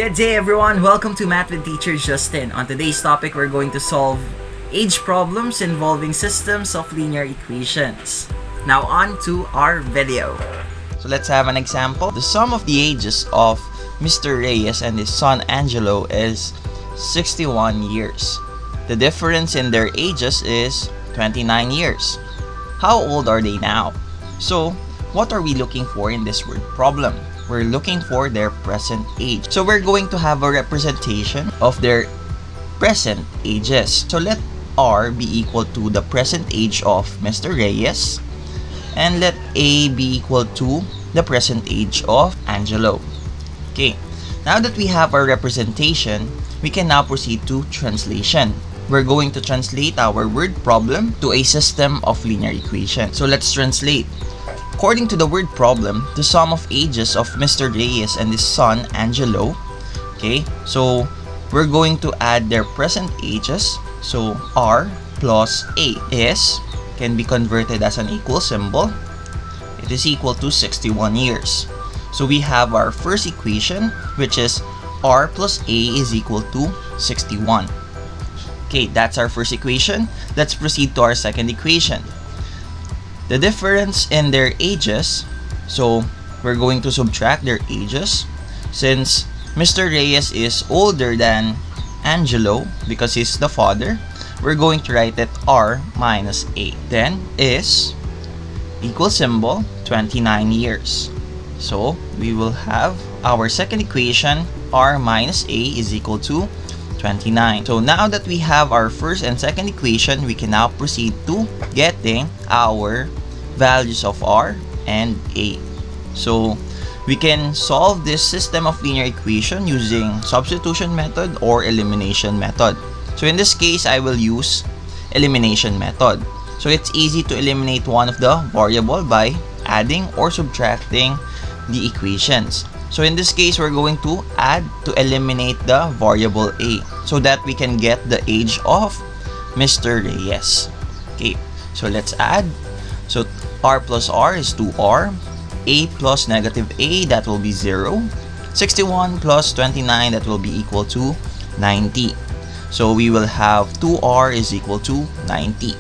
Good day everyone, welcome to Math with Teacher Justin. On today's topic, we're going to solve age problems involving systems of linear equations. Now on to our video. So let's have an example. The sum of the ages of Mr. Reyes and his son Angelo is 61 years. The difference in their ages is 29 years. How old are they now? So, what are we looking for in this word problem? We're looking for their present age. So we're going to have a representation of their present ages. So let R be equal to the present age of Mr. Reyes, and let A be equal to the present age of Angelo. Okay, now that we have our representation, we can now proceed to translation. We're going to translate our word problem to a system of linear equations. So let's translate. According to the word problem, the sum of ages of Mr. Reyes and his son Angelo. Okay, so we're going to add their present ages. So R plus A can be converted as an equal symbol. It is equal to 61 years. So we have our first equation, which is R plus A is equal to 61. Okay, that's our first equation. Let's proceed to our second equation. The difference in their ages, so we're going to subtract their ages. Since Mr. Reyes is older than Angelo because he's the father, we're going to write it R minus A. Then is equal symbol 29 years. So we will have our second equation, R minus A is equal to 29. So now that we have our first and second equation, we can now proceed to getting our values of R and A. So we can solve this system of linear equation using substitution method or elimination method. So in this case, I will use elimination method. So it's easy to eliminate one of the variable by adding or subtracting the equations. So in this case, we're going to add to eliminate the variable A so that we can get the age of Mr. Reyes. Okay, so let's add. So R plus R is 2R. A plus negative A, that will be 0. 61 plus 29, that will be equal to 90. So we will have 2R is equal to 90.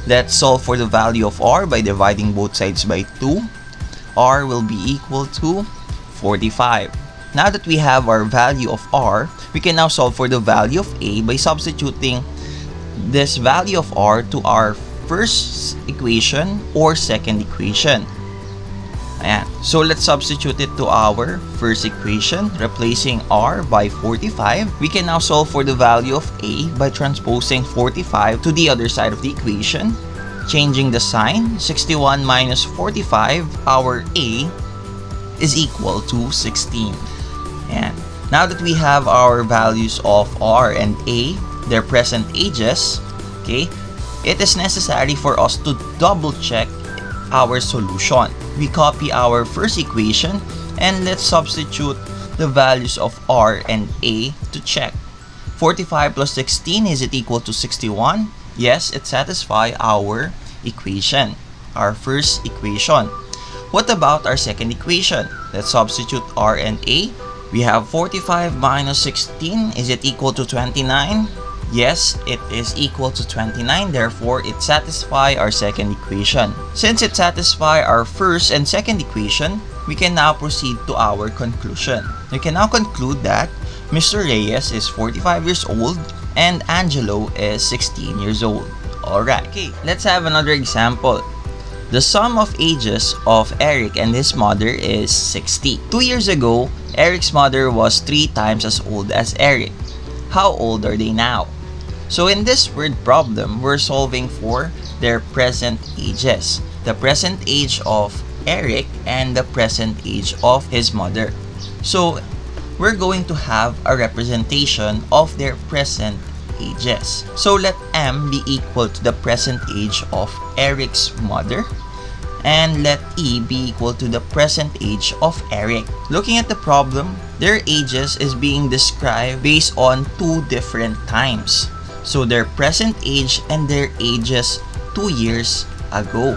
Let's solve for the value of R by dividing both sides by 2. R will be equal to 45. Now that we have our value of R, we can now solve for the value of A by substituting this value of R to our first equation or second equation. Ayan. So let's substitute it to our first equation, replacing R by 45. We can now solve for the value of A by transposing 45 to the other side of the equation. Changing the sign, 61 minus 45, our A is equal to 16. And now that we have our values of R and A, their present ages, okay, it is necessary for us to double check our solution. We copy our first equation and let's substitute the values of R and A to check. 45 plus 16, is it equal to 61? Yes, it satisfies our equation, our first equation. What about our second equation? Let's substitute R and A. We have 45 minus 16. Is it equal to 29? Yes, it is equal to 29. Therefore, it satisfies our second equation. Since it satisfies our first and second equation, we can now proceed to our conclusion. We can now conclude that Mr. Reyes is 45 years old and Angelo is 16 years old. Alright, okay, let's have another example. The sum of ages of Eric and his mother is 60. 2 years ago, Eric's mother was 3 times as old as Eric. How old are they now? So in this word problem, we're solving for their present ages. The present age of Eric and the present age of his mother. So we're going to have a representation of their present ages. So let M be equal to the present age of Eric's mother, and let E be equal to the present age of Eric. Looking at the problem, their ages is being described based on 2 different times. So their present age and their ages 2 years ago.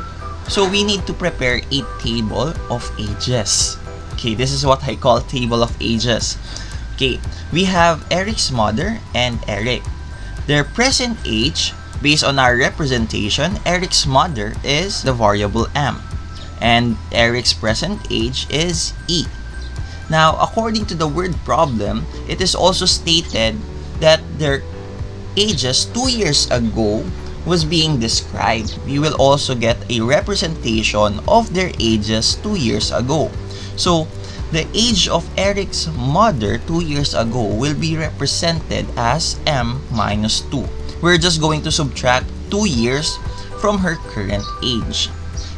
So we need to prepare a table of ages. Okay, this is what I call table of ages. Okay, we have Eric's mother and Eric. Their present age, based on our representation, Eric's mother is the variable m, and Eric's present age is e. Now, according to the word problem, it is also stated that their ages 2 years ago was being described. We will also get a representation of their ages 2 years ago. So, the age of Eric's mother 2 years ago will be represented as m minus 2. We're just going to subtract 2 years from her current age.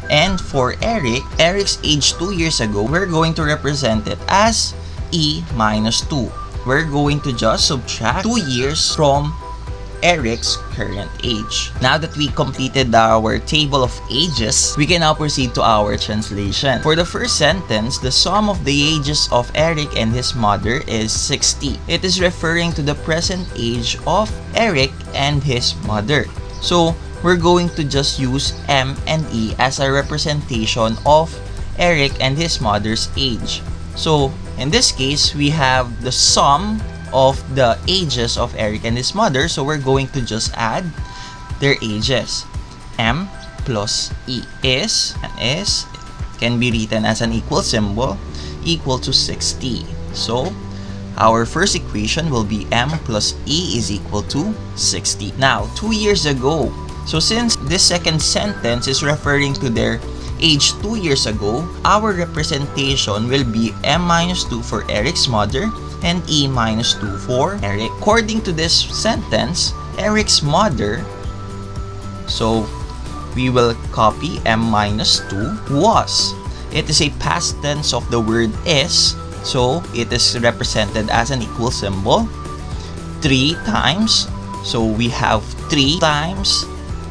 And for Eric's age 2 years ago, we're going to represent it as e minus 2. We're going to just subtract 2 years from Eric's current age. Now that we completed our table of ages, we can now proceed to our translation. For the first sentence, the sum of the ages of Eric and his mother is 60. It is referring to the present age of Eric and his mother. So, we're going to just use m and e as a representation of Eric and his mother's age. So, in this case, we have the sum of the ages of Eric and his mother, so we're going to just add their ages. M plus E is can be written as an equal symbol, equal to 60. So our first equation will be m plus E is equal to 60. Now, 2 years ago, so since this second sentence is referring to their age 2 years ago, our representation will be m minus 2 for Eric's mother and e minus 2 for Eric. According to this sentence, Eric's mother, so we will copy m minus 2, was. It is a past tense of the word is, so it is represented as an equal symbol. 3 times, so we have 3 times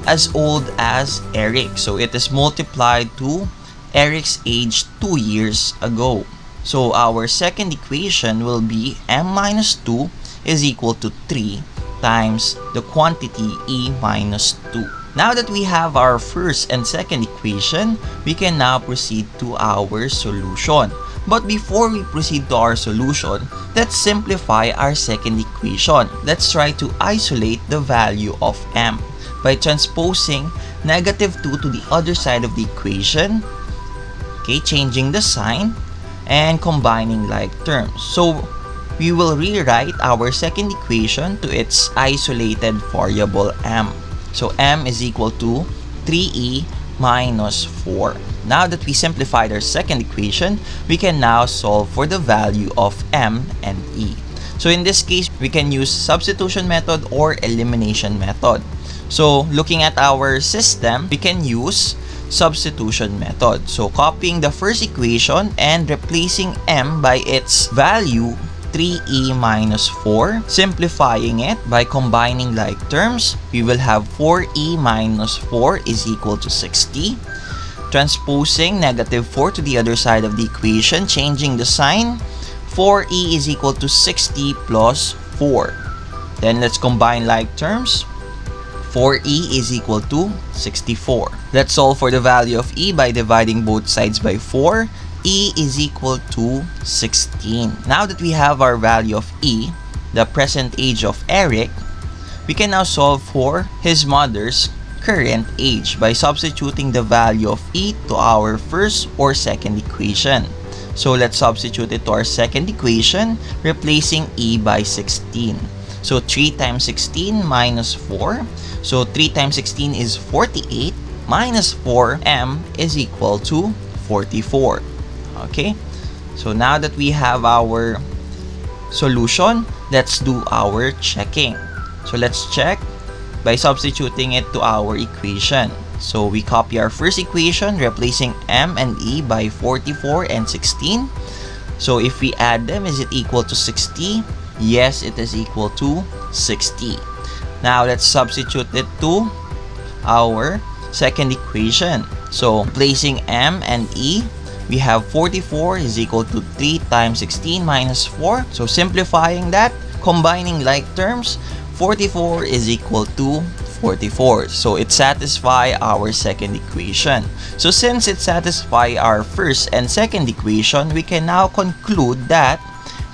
as old as Eric. So it is multiplied to Eric's age 2 years ago. So our second equation will be m minus 2 is equal to 3 times the quantity e minus 2. Now that we have our first and second equation, we can now proceed to our solution. But before we proceed to our solution, let's simplify our second equation. Let's try to isolate the value of m by transposing negative 2 to the other side of the equation, okay, changing the sign, and combining like terms. So we will rewrite our second equation to its isolated variable m. So m is equal to 3e minus 4. Now that we simplified our second equation, we can now solve for the value of m and e. So in this case, we can use substitution method or elimination method. So looking at our system, we can use substitution method. So copying the first equation and replacing m by its value 3e minus 4, simplifying it by combining like terms, we will have 4e minus 4 is equal to 60. Transposing negative 4 to the other side of the equation, changing the sign, 4e is equal to 60 plus 4. Then let's combine like terms. 4e is equal to 64. Let's solve for the value of e by dividing both sides by 4. E is equal to 16. Now that we have our value of e, the present age of Eric, we can now solve for his mother's current age by substituting the value of e to our first or second equation. So let's substitute it to our second equation, replacing e by 16. So 3 times 16 minus 4. So 3 times 16 is 48 minus 4m is equal to 44. Okay? So now that we have our solution, let's do our checking. So let's check by substituting it to our equation. So we copy our first equation, replacing m and e by 44 and 16. So if we add them, is it equal to 60? Yes, it is equal to 60. Now let's substitute it to our second equation. So placing m and e, we have 44 is equal to 3 times 16 minus 4. So simplifying that, combining like terms, 44 is equal to 44. So it satisfies our second equation. So since it satisfies our first and second equation, we can now conclude that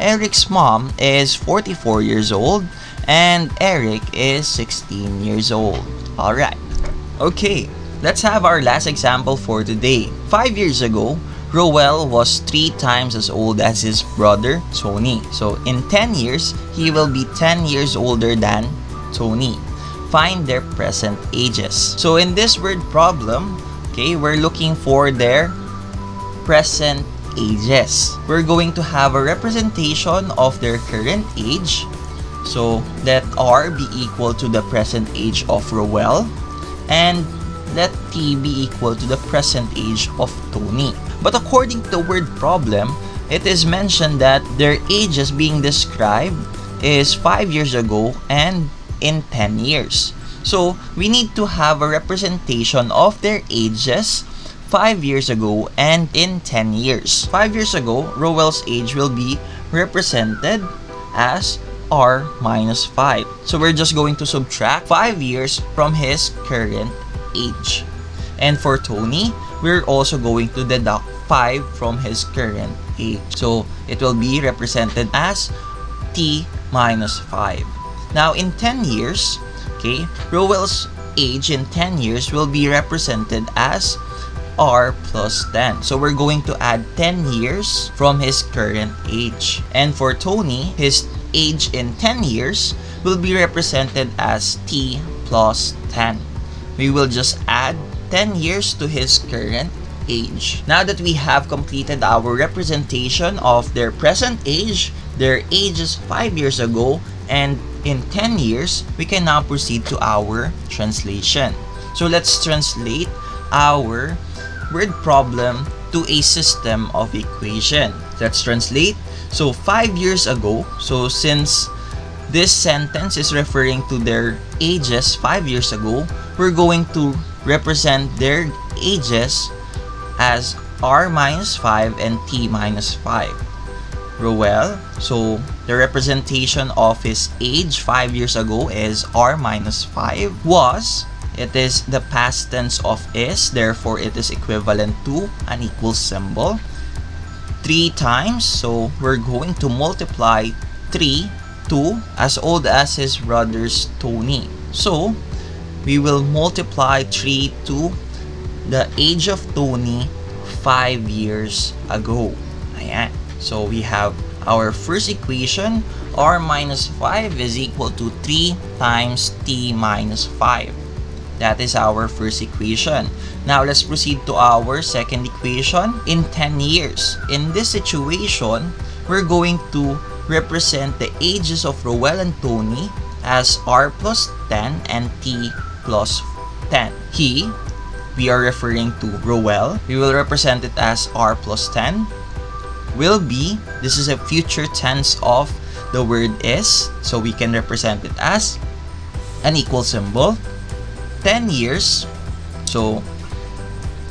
Eric's mom is 44 years old and Eric is 16 years old. Alright. Okay, let's have our last example for today. 5 years ago, Roel was 3 times as old as his brother, Tony. So in 10 years, he will be 10 years older than Tony. Find their present ages. So in this word problem, okay, we're looking for their present ages. We're going to have a representation of their current age. So let R be equal to the present age of Roel, and let T be equal to the present age of Tony. But according to the word problem, it is mentioned that their ages being described is 5 years ago and in 10 years. So we need to have a representation of their ages 5 years ago and in 10 years. 5 years ago, Roel's age will be represented as R minus 5. So we're just going to subtract 5 years from his current age. And for Tony, we're also going to deduct 5 from his current age. So it will be represented as T minus 5. Now in 10 years, okay, Roel's age in 10 years will be represented as R plus 10. So we're going to add 10 years from his current age. And for Tony, his age in 10 years will be represented as T plus 10. We will just add 10 years to his current age. Now that we have completed our representation of their present age, their ages 5 years ago, and in 10 years, we can now proceed to our translation. So let's translate our word problem to a system of equation. Let's translate. So 5 years ago, so since this sentence is referring to their ages 5 years ago, we're going to represent their ages as R minus 5 and T minus 5. Roel, so the representation of his age 5 years ago is R minus 5 was, it is the past tense of is, therefore it is equivalent to an equal symbol. 3 times, so we're going to multiply 3 to as old as his brother's Tony. So we will multiply 3 to the age of Tony 5 years ago. Ayan. So we have our first equation, R minus 5 is equal to 3 times T minus 5. That is our first equation. Now let's proceed to our second equation in 10 years. In this situation, we're going to represent the ages of Roel and Tony as R plus 10 and T plus 10. He, we are referring to Roel, we will represent it as R plus 10, will be, this is a future tense of the word is, so we can represent it as an equal symbol. 10 years, so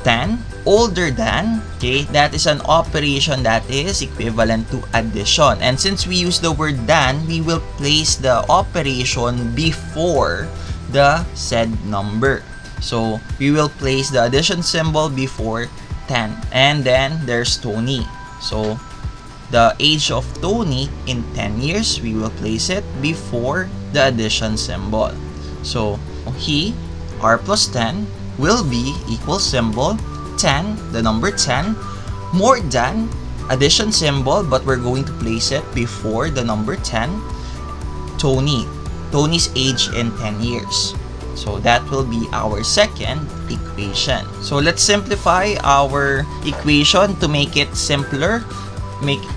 10 older than, okay, that is an operation that is equivalent to addition. And since we use the word than, we will place the operation before the said number. So we will place the addition symbol before 10. And then there's Tony. So the age of Tony in 10 years, we will place it before the addition symbol. So he, R plus 10, will be equal symbol 10, the number 10, more than addition symbol, but we're going to place it before the number 10, Tony, Tony's age in 10 years. So that will be our second equation. So let's simplify our equation to make it simpler.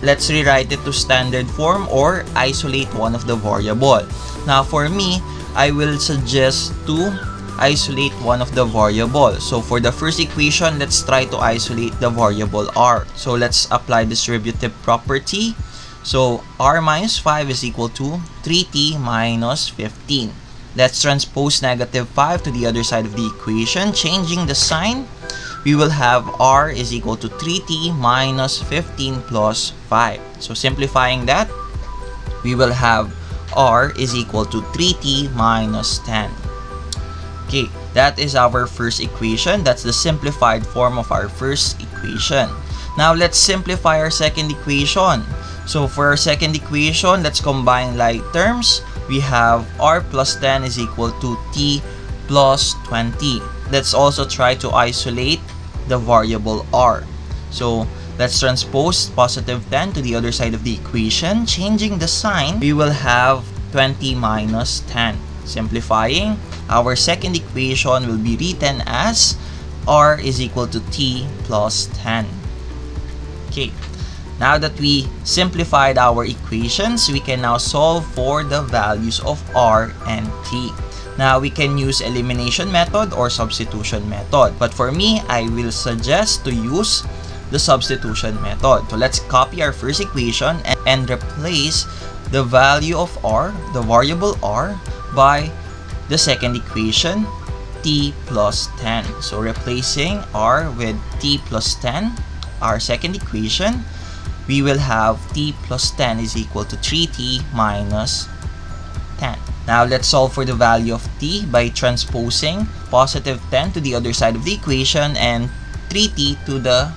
Let's rewrite it to standard form or isolate one of the variable. Now for me, I will suggest to isolate one of the variable. So for the first equation, let's try to isolate the variable R. So let's apply distributive property. So R minus 5 is equal to 3T minus 15. Let's transpose negative 5 to the other side of the equation. Changing the sign, we will have R is equal to 3T minus 15 plus 5. So simplifying that, we will have R is equal to 3T minus 10. Okay, that is our first equation. That's the simplified form of our first equation. Now let's simplify our second equation. So for our second equation, let's combine like terms. We have r plus 10 is equal to t plus 20. Let's also try to isolate the variable r. So let's transpose positive 10 to the other side of the equation. Changing the sign, we will have 20 minus 10. Simplifying, our second equation will be written as r is equal to t plus 10. Okay, now that we simplified our equations, we can now solve for the values of r and t. Now, we can use elimination method or substitution method. But for me, I will suggest to use the substitution method. So let's copy our first equation and replace the value of r, the variable r, by the second equation, t plus 10. So replacing r with t plus 10, our second equation, we will have t plus 10 is equal to 3t minus 10. Now let's solve for the value of t by transposing positive 10 to the other side of the equation and 3t to the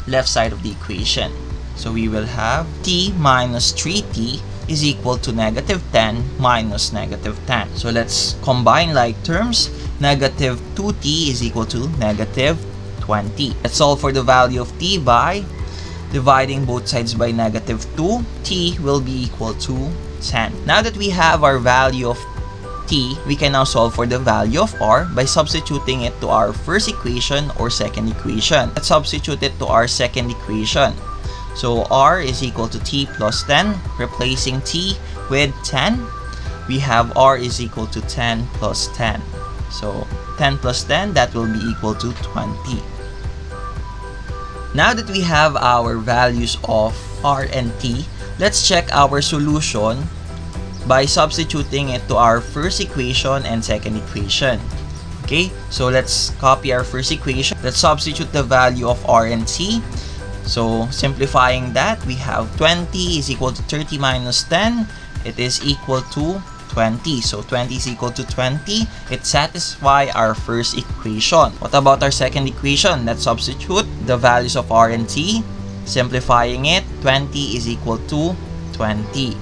left side of the equation. So we will have t minus 3t is equal to negative 10 minus negative 10. So let's combine like terms. Negative 2t is equal to negative 20. Let's solve for the value of t by dividing both sides by negative 2. T will be equal to 10. Now that we have our value of t, we can now solve for the value of r by substituting it to our first equation or second equation. Let's substitute it to our second equation. So r is equal to t plus 10. Replacing t with 10, we have r is equal to 10 plus 10. So 10 plus 10, that will be equal to 20. Now that we have our values of r and t, let's check our solution by substituting it to our first equation and second equation. Okay, so let's copy our first equation. Let's substitute the value of r and t. So simplifying that, we have 20 is equal to 30 minus 10. It is equal to 20. So 20 is equal to 20. It satisfies our first equation. What about our second equation? Let's substitute the values of r and t. Simplifying it, 20 is equal to 20.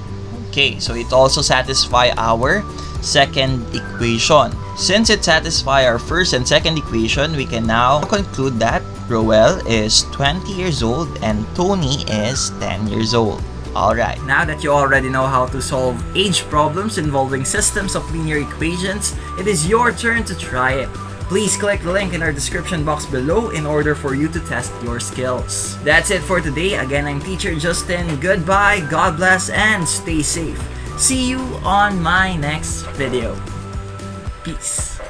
Okay, so it also satisfies our second equation. Since it satisfies our first and second equation, we can now conclude that Roel is 20 years old and Tony is 10 years old. Alright. Now that you already know how to solve age problems involving systems of linear equations, it is your turn to try it. Please click the link in our description box below in order for you to test your skills. That's it for today. Again, I'm Teacher Justin. Goodbye, God bless, and stay safe. See you on my next video. Peace.